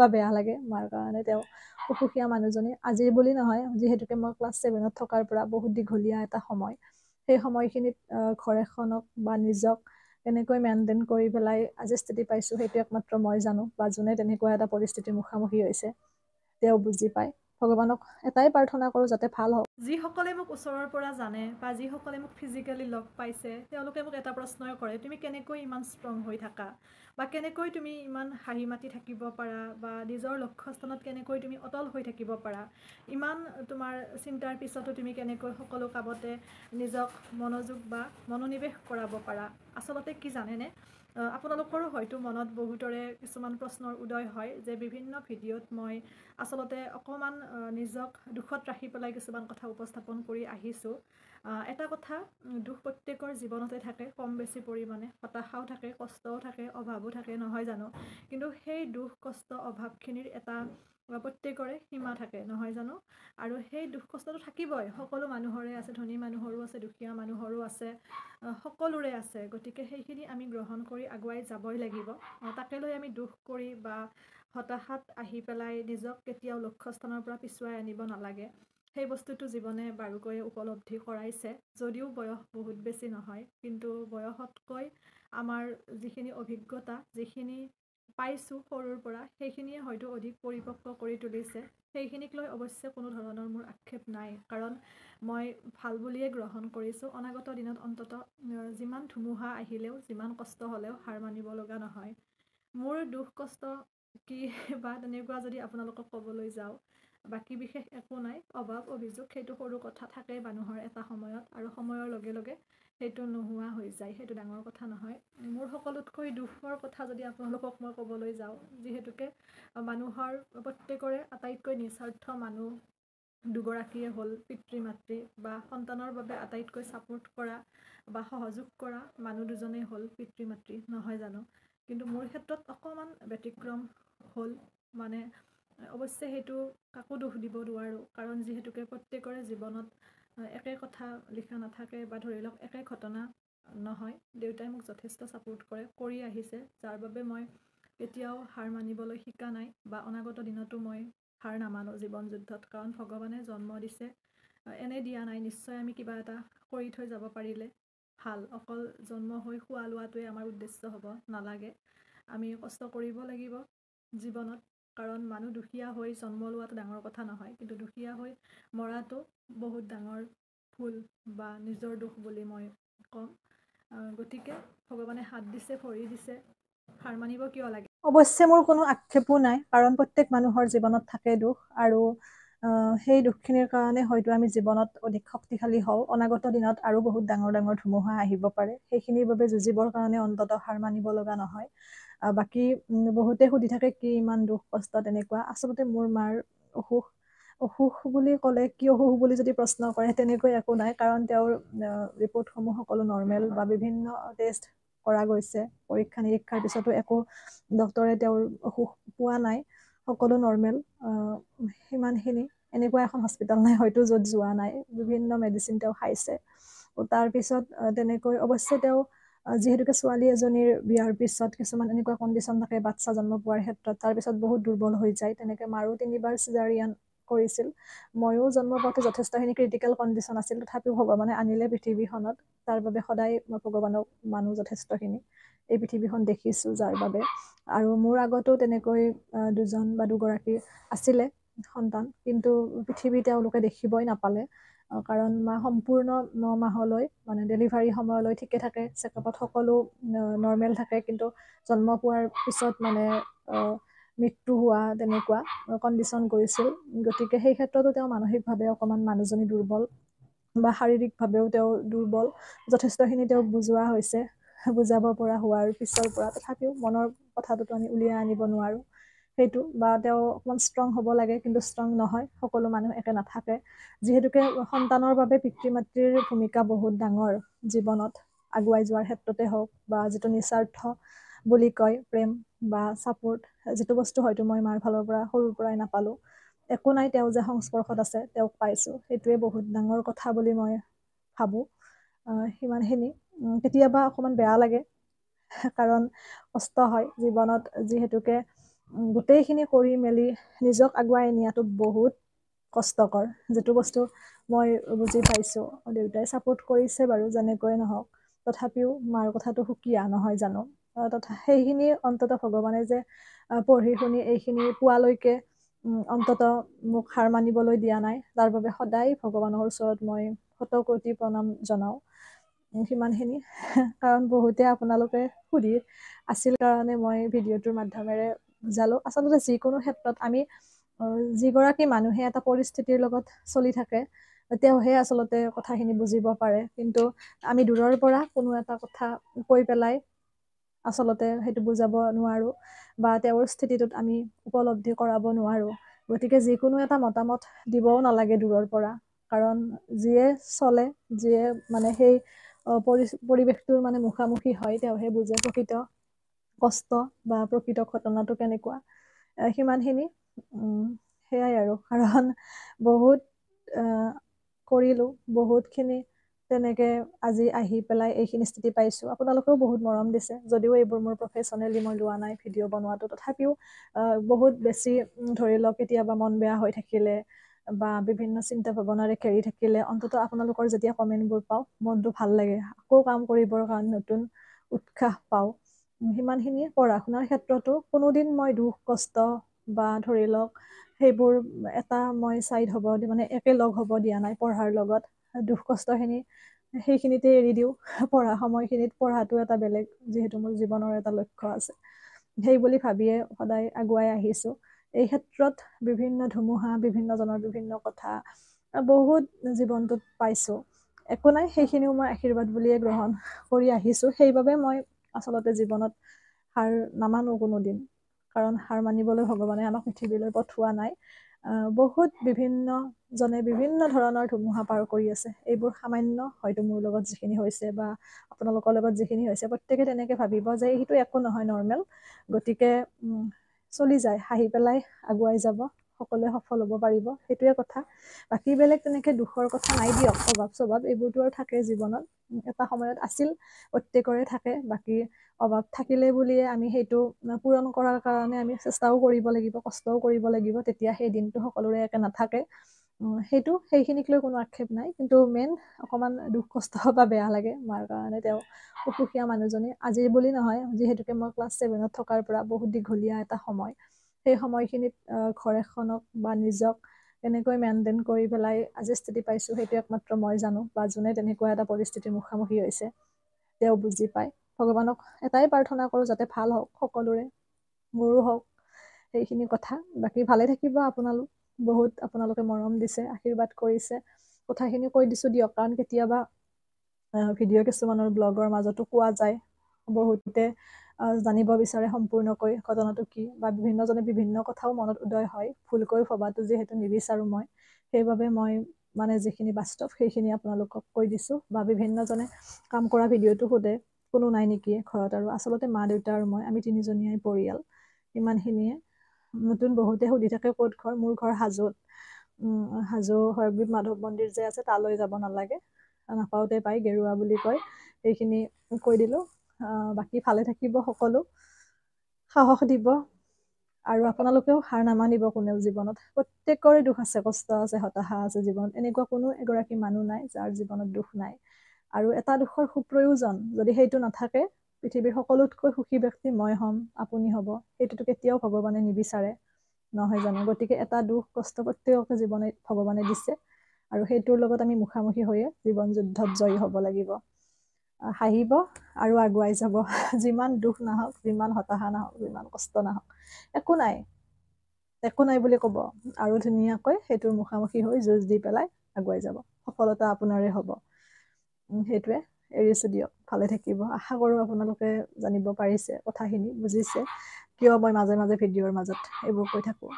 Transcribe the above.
বা বেয়া লাগে মাৰ কাৰণে। তেওঁ অসুখীয়া মানুহজনী আজিৰ বুলি নহয়, যিহেতুকে মই ক্লাছ 7ত থকাৰ পৰা বহুত দীঘলীয়া এটা সময়, সেই সময়খিনিত ঘৰ এখনক বা নিজক কেনেকৈ মেইনটেইন কৰি পেলাই আজি স্থিতি পাইছোঁ সেইটো একমাত্ৰ মই জানো, বা যোনে তেনেকুৱা এটা পৰিস্থিতিৰ মুখামুখি হৈছে তেওঁ বুজি পায়। ভগৱানক এটাই প্ৰাৰ্থনা কৰোঁ যাতে ভাল হওক। যিসকলে মোক ওচৰৰ পৰা জানে বা যিসকলে মোক ফিজিকেলি লগ পাইছে তেওঁলোকে মোক এটা প্ৰশ্নই কৰে, তুমি কেনেকৈ ইমান ষ্ট্ৰং হৈ থাকা, বা কেনেকৈ তুমি ইমান হাঁহি মাতি থাকিব পাৰা, বা নিজৰ লক্ষ্যস্থানত কেনেকৈ তুমি অটল হৈ থাকিব পাৰা, ইমান তোমাৰ চিন্তাৰ পিছতো তুমি কেনেকৈ সকলো কামতে নিজক মনোযোগ বা মনোনিৱেশ কৰাব পাৰা। আচলতে কি জানেনে, আপোনালোকৰো হয়তো মনত বহুতৰে কিছুমান প্ৰশ্নৰ উদয় হয় যে বিভিন্ন ভিডিঅ'ত মই আচলতে অকণমান নিজক দুখত ৰাখি পেলাই কিছুমান কথা উপস্থাপন কৰি আহিছোঁ। এটা কথা, দুখ প্ৰত্যেকৰ জীৱনতে থাকে কম বেছি পৰিমাণে, হতাশাও থাকে, কষ্টও থাকে, অভাৱো থাকে, নহয় জানো? কিন্তু সেই দুখ কষ্ট অভাৱখিনিৰ এটা প্ৰত্যেকৰে সীমা থাকে, নহয় জানো? আৰু সেই দুখ কষ্টটো থাকিবই, সকলো মানুহৰে আছে, ধনী মানুহৰো আছে, দুখীয়া মানুহৰো আছে, সকলোৰে আছে। গতিকে সেইখিনি আমি গ্ৰহণ কৰি আগুৱাই যাবই লাগিব। তাকে লৈ আমি দুখ কৰি বা হতাশাত আহি পেলাই নিজক কেতিয়াও লক্ষ্যস্থানৰ পৰা পিছুৱাই আনিব নালাগে। সেই বস্তুটো জীৱনে বাৰুকৈয়ে উপলব্ধি কৰাইছে, যদিও বয়স বহুত বেছি নহয়, কিন্তু বয়সতকৈ আমাৰ যিখিনি অভিজ্ঞতা, যিখিনি পাইছোঁ সৰুৰ পৰা, সেইখিনিয়ে হয়তো অধিক পৰিপক্ক কৰি তুলিছে। সেইখিনিক লৈ অৱশ্যে কোনো ধৰণৰ মোৰ আক্ষেপ নাই, কাৰণ মই ভাল বুলিয়ে গ্ৰহণ কৰিছোঁ। অনাগত দিনত অন্ততঃ যিমান ধুমুহা আহিলেও, যিমান কষ্ট হ'লেও হাৰ মানিব লগা নহয়। মোৰ দুখ কষ্ট কি বা তেনেকুৱা যদি আপোনালোকক ক'বলৈ যাওঁ, বাকী বিশেষ একো নাই। অভাৱ অভিযোগ সেইটো সৰু কথা থাকেই মানুহৰ এটা সময়ত, আৰু সময়ৰ লগে লগে সেইটো নোহোৱা হৈ যায়, সেইটো ডাঙৰ কথা নহয়। মোৰ সকলোতকৈ দুখৰ কথা যদি আপোনালোকক মই ক'বলৈ যাওঁ, যিহেতুকে মানুহৰ প্ৰত্যেকৰে আটাইতকৈ নিস্বাৰ্থ মানুহ দুগৰাকীয়ে হ'ল পিতৃ মাতৃ, বা সন্তানৰ বাবে আটাইতকৈ ছাপোৰ্ট কৰা বা সহযোগ কৰা মানুহ দুজনেই হ'ল পিতৃ মাতৃ, নহয় জানো? কিন্তু মোৰ ক্ষেত্ৰত অকণমান ব্যতিক্ৰম হ'ল, মানে অৱশ্যে সেইটো কাকো দোষ দিব নোৱাৰোঁ, কাৰণ যিহেতুকে প্ৰত্যেকৰে জীৱনত একে কথা লিখা নাথাকে, বা ধৰি লওক একে ঘটনা নহয়। দেউতাই মোক যথেষ্ট ছাপোৰ্ট কৰি আহিছে, যাৰ বাবে মই কেতিয়াও হাৰ মানিবলৈ শিকা নাই, বা অনাগত দিনতো মই হাৰ নামানো জীৱন যুদ্ধত, কাৰণ ভগৱানে জন্ম দিছে, এনে দিয়া নাই। নিশ্চয় আমি কিবা এটা কৰি থৈ যাব পাৰিলে ভাল। অকল জন্ম হৈ খোৱা লোৱাটোৱে আমাৰ উদ্দেশ্য হ'ব নালাগে। আমি কষ্ট কৰিব লাগিব জীৱনত, কাৰণ মানুহ দুখীয়া হৈ জন্ম লোৱাটো ডাঙৰ কথা নহয়, কিন্তু দুখীয়া হৈ মৰাটো বহুত ডাঙৰ ভুল বা নিজৰ দুখ বুলি মই ক'ম। গতিকে ভগৱানে হাত দিছে, ভৰি দিছে, হাৰ মানিব কিয় লাগে? অৱশ্যে মোৰ কোনো আক্ষেপো নাই, কাৰণ প্ৰত্যেক মানুহৰ জীৱনত থাকে দুখ, আৰু সেই দুখখিনিৰ কাৰণে হয়তো আমি জীৱনত অধিক শক্তিশালী হওঁ। অনাগত দিনত আৰু বহুত ডাঙৰ ডাঙৰ ধুমুহা আহিব পাৰে, সেইখিনিৰ বাবে যুঁজিবৰ কাৰণে অন্ততঃ হাৰ মানিব লগা নহয়। বাকী বহুতে সুধি থাকে কি ইমান দুখ কষ্ট তেনেকুৱা। আচলতে মোৰ মাৰ অসুখ বুলি ক'লে, কি অসুখ বুলি যদি প্ৰশ্ন কৰে, তেনেকৈ একো নাই, কাৰণ তেওঁৰ ৰিপৰ্টসমূহ সকলো নৰ্মেল, বা বিভিন্ন টেষ্ট কৰা গৈছে, পৰীক্ষা নিৰীক্ষাৰ পিছতো একো ডক্তৰে তেওঁৰ অসুখ পোৱা নাই, সকলো নৰ্মেল। সিমানখিনি, এনেকুৱা এখন হস্পিটেল নাই হয়তো য'ত যোৱা নাই, বিভিন্ন মেডিচিন তেওঁ খাইছে। তাৰপিছত তেনেকৈ অৱশ্যে তেওঁ যিহেতুকে ছোৱালী এজনীৰ বিয়াৰ পিছত কিছুমান এনেকুৱা কণ্ডিশ্যন থাকে বাচ্ছা জন্ম পোৱাৰ ক্ষেত্ৰত, তাৰপিছত বহুত দুৰ্বল হৈ যায়। তেনেকৈ মাৰো 3বাৰ চিজাৰিয়ান কৰিছিল। ময়ো জন্ম পাওঁতে যথেষ্টখিনি ক্ৰিটিকেল কণ্ডিশ্যন আছিল, তথাপিও ভগৱানে আনিলে পৃথিৱীখনত। তাৰ বাবে সদায় মই ভগৱানক মানো যথেষ্টখিনি। এই পৃথিৱীখন দেখিছোঁ যাৰ বাবে। আৰু মোৰ আগতো তেনেকৈ 2জন বা 2গৰাকী আছিলে সন্তান, কিন্তু পৃথিৱী তেওঁলোকে দেখিবই নাপালে, কাৰণ মা সম্পূৰ্ণ 9 মাহলৈ, মানে ডেলিভাৰী সময়লৈ ঠিকে থাকে, চেকআপত সকলো নৰ্মেল থাকে, কিন্তু জন্ম পোৱাৰ পিছত মানে মৃত্যু হোৱা তেনেকুৱা কণ্ডিশ্যন কৰিছিল। গতিকে সেই ক্ষেত্ৰতো তেওঁ মানসিকভাৱে অকণমান মানুহজনী দুৰ্বল, বা শাৰীৰিকভাৱেও তেওঁ দুৰ্বল। যথেষ্টখিনি তেওঁক বুজোৱা হৈছে, বুজাব পৰা হোৱাৰ পিছৰ পৰা, তথাপিও মনৰ কথাটোতো আমি উলিয়াই আনিব নোৱাৰোঁ সেইটো, বা তেওঁ অকণমান ষ্ট্ৰং হ'ব লাগে, কিন্তু ষ্ট্ৰং নহয়। সকলো মানুহ একে নাথাকে, যিহেতুকে সন্তানৰ বাবে পিতৃ মাতৃৰ ভূমিকা বহুত ডাঙৰ জীৱনত, আগুৱাই যোৱাৰ ক্ষেত্ৰতে হওক, বা যিটো নিস্বাৰ্থ বুলি কয় প্ৰেম বা ছাপোৰ্ট, যিটো বস্তু হয়তো মই মাৰ ফালৰ পৰা সৰুৰ পৰাই নাপালোঁ। একো নাই, তেওঁ যে সংস্পৰ্শত আছে, তেওঁক পাইছোঁ, সেইটোৱে বহুত ডাঙৰ কথা বুলি মই ভাবোঁ। সিমানখিনি। কেতিয়াবা অকণমান বেয়া লাগে, কাৰণ কষ্ট হয় জীৱনত, যিহেতুকে গোটেইখিনি কৰি মেলি নিজক আগুৱাই নিয়াটো বহুত কষ্টকৰ, যিটো বস্তু মই বুজি পাইছোঁ। দেউতাই ছাপোৰ্ট কৰিছে বাৰু যেনেকৈ নহওক, তথাপিও মাৰ কথাটো সুকীয়া নহয় জানো। সেইখিনি অন্ততঃ ভগৱানে যে পঢ়ি শুনি এইখিনি পোৱালৈকে অন্ততঃ মোক হাৰ মানিবলৈ দিয়া নাই, তাৰ বাবে সদায় ভগৱানৰ ওচৰত মই শতকোটি প্ৰণাম জনাওঁ। সিমানখিনি। কাৰণ বহুতে আপোনালোকে সুধি আছিল কাৰণে মই ভিডিঅ'টোৰ মাধ্যমেৰে বুজালোঁ। আচলতে যিকোনো ক্ষেত্ৰত আমি যিগৰাকী মানুহে এটা পৰিস্থিতিৰ লগত চলি থাকে তেওঁহে আচলতে কথাখিনি বুজিব পাৰে, কিন্তু আমি দূৰৰ পৰা কোনো এটা কথা কৈ পেলাই আচলতে সেইটো বুজাব নোৱাৰোঁ বা তেওঁৰ স্থিতিটোত আমি উপলব্ধি কৰাব নোৱাৰোঁ। গতিকে যিকোনো এটা মতামত দিবও নালাগে দূৰৰ পৰা, কাৰণ যিয়ে চলে, যিয়ে মানে সেই পৰিৱেশটোৰ মানে মুখামুখি হয় তেওঁহে বুজে প্ৰকৃত কষ্ট বা প্ৰকৃত ঘটনাটো কেনেকুৱা। সিমানখিনি। সেয়াই আৰু, কাৰণ বহুত কৰিলোঁ, বহুতখিনি তেনেকে আজি আহি পেলাই এইখিনি স্থিতি পাইছোঁ। আপোনালোকেও বহুত মৰম দিছে, যদিও এইবোৰ মোৰ প্ৰফেশ্যনেলি মই লোৱা নাই ভিডিঅ' বনোৱাটো, তথাপিও বহুত বেছি ধৰি লওক কেতিয়াবা মন বেয়া হৈ থাকিলে বা বিভিন্ন চিন্তা ভাৱনাৰে ঘেৰি থাকিলে অন্ততঃ আপোনালোকৰ যেতিয়া কমেণ্টবোৰ পাওঁ মনটো ভাল লাগে, আকৌ কাম কৰিবৰ কাৰণে নতুন উৎসাহ পাওঁ। সিমানখিনিয়ে। পঢ়া শুনাৰ ক্ষেত্ৰতো কোনোদিন মই দুখ কষ্ট বা ধৰি লওক সেইবোৰ এটা মই ছাইড হ'ব মানে একেলগ হ'ব দিয়া নাই পঢ়াৰ লগত। দুখ কষ্টখিনি সেইখিনিতে এৰি দিওঁ, পঢ়া সময়খিনিত পঢ়াটো এটা বেলেগ, যিহেতু মোৰ জীৱনৰ এটা লক্ষ্য আছে, সেই বুলি ভাবিয়ে সদায় আগুৱাই আহিছোঁ। এই ক্ষেত্ৰত বিভিন্ন ধুমুহা, বিভিন্নজনৰ বিভিন্ন কথা বহুত জীৱনটোত পাইছোঁ। একো নাই, সেইখিনিও মই আশীৰ্বাদ বুলিয়ে গ্ৰহণ কৰি আহিছোঁ। সেইবাবে মই আচলতে জীৱনত হাৰ নামানো কোনোদিন, কাৰণ হাৰ মানিবলৈ ভগৱানে আমাক পৃথিৱীলৈ পঠোৱা নাই। বহুত বিভিন্নজনে বিভিন্ন ধৰণৰ ধুমুহা পাৰ কৰি আছে। এইবোৰ সামান্য, হয়তো মোৰ লগত যিখিনি হৈছে বা আপোনালোকৰ লগত যিখিনি হৈছে প্ৰত্যেকে তেনেকে ভাবিব যে সেইটো একো নহয়, নৰ্মেল। গতিকে চলি যায়, হাঁহি পেলাই আগুৱাই যাব, সকলোৱে সফল হ'ব পাৰিব, সেইটোৱে কথা। বাকী বেলেগ তেনেকে দুখৰ কথা নাই দিয়ক। অভাৱ স্বভাৱ এইবোৰতো আৰু থাকে জীৱনত, এটা সময়ত আছিল, প্ৰত্যেকৰে থাকে। বাকী অভাৱ থাকিলে বুলিয়ে আমি সেইটো পূৰণ কৰাৰ কাৰণে আমি চেষ্টাও কৰিব লাগিব, কষ্টও কৰিব লাগিব, তেতিয়া সেই দিনটো সকলোৰে একে নাথাকে। সেইখিনিক লৈ কোনো আক্ষেপ নাই, কিন্তু মেইন অকণমান দুখ কষ্ট বা বেয়া লাগে মাৰ কাৰণে। তেওঁ অসুখীয়া মানুহজনী, আজিৰ বুলি নহয়, যিহেতুকে মই ক্লাছ 7ত থকাৰ পৰা বহুত দীঘলীয়া এটা সময়, সেই সময়খিনিত ঘৰ এখনক বা নিজক কেনেকৈ মেইনটেইন কৰি পেলাই আজি স্থিতি পাইছোঁ সেইটো একমাত্ৰ মই জানো, বা যোনে তেনেকুৱা এটা পৰিস্থিতিৰ মুখামুখি হৈছে তেওঁ বুজি পায়। ভগৱানক এটাই প্ৰাৰ্থনা কৰোঁ যাতে ভাল হওক সকলোৰে, মোৰো হওক, সেইখিনি কথা। বাকী ভালে থাকিব আপোনালোক, বহুত আপোনালোকে মৰম দিছে, আশীৰ্বাদ কৰিছে, কথাখিনি কৈ দিছোঁ দিয়ক। কাৰণ কেতিয়াবা ভিডিঅ' কিছুমানৰ ব্লগৰ মাজতো কোৱা যায়, বহুতে জানিব বিচাৰে সম্পূৰ্ণকৈ ঘটনাটো কি, বা বিভিন্নজনে বিভিন্ন কথাও মনত উদয় হয়। ভুলকৈ ভবাটো যিহেতু নিবিচাৰোঁ মই, সেইবাবে মই মানে যিখিনি বাস্তৱ সেইখিনি আপোনালোকক কৈ দিছোঁ। বা বিভিন্নজনে কাম কৰা ভিডিঅ'টো সোধে কোনো নাই নেকি ঘৰত, আৰু আচলতে মা দেউতা আৰু মই, আমি তিনিজনীয়াই পৰিয়াল। ইমানখিনিয়ে। নতুন বহুতে সুধি থাকে ক'ত ঘৰ, মোৰ ঘৰ হাজোত। হাজো হয়গ্ৰীৱ মাধৱ মন্দিৰ যে আছে তালৈ যাব নালাগে, নাপাওঁতে পাই, গেৰুৱা বুলি কয়, সেইখিনি কৈ দিলোঁ। বাকী ভালে থাকিব সকলো, সাহস দিব, আৰু আপোনালোকেও হাৰ নামানিব কোনেও জীৱনত। প্ৰত্যেকৰে দুখ আছে, কষ্ট আছে, হতাশা আছে জীৱনত, এনেকুৱা কোনো এগৰাকী মানুহ নাই যাৰ জীৱনত দুখ নাই। আৰু এটা দুখৰ সুপ্ৰয়োজন, যদি সেইটো নাথাকে পৃথিৱীৰ সকলোতকৈ সুখী ব্যক্তি মই হ'ম, আপুনি হ'ব, সেইটোতো কেতিয়াও ভগৱানে নিবিচাৰে, নহয় জানো। গতিকে এটা দুখ কষ্ট প্ৰত্যেককে জীৱনে ভগৱানে দিছে, আৰু সেইটোৰ লগত আমি মুখামুখি হৈয়ে জীৱন যুদ্ধত জয়ী হ'ব লাগিব। হাঁহিব আৰু আগুৱাই যাব, যিমান দুখ নাহক, যিমান হতাশা নাহক, যিমান কষ্ট নাহক, একো নাই, একো নাই বুলি ক'ব, আৰু ধুনীয়াকৈ সেইটোৰ মুখামুখি হৈ যুঁজ দি পেলাই আগুৱাই যাব, সফলতা আপোনাৰে হ'ব। সেইটোৱে, এৰিছোঁ দিয়ক, ভালে থাকিব। আশা কৰোঁ আপোনালোকে জানিব পাৰিছে কথাখিনি, বুজিছে কিয় মই মাজে মাজে ভিডিঅ'ৰ মাজত এইবোৰ কৈ থাকোঁ।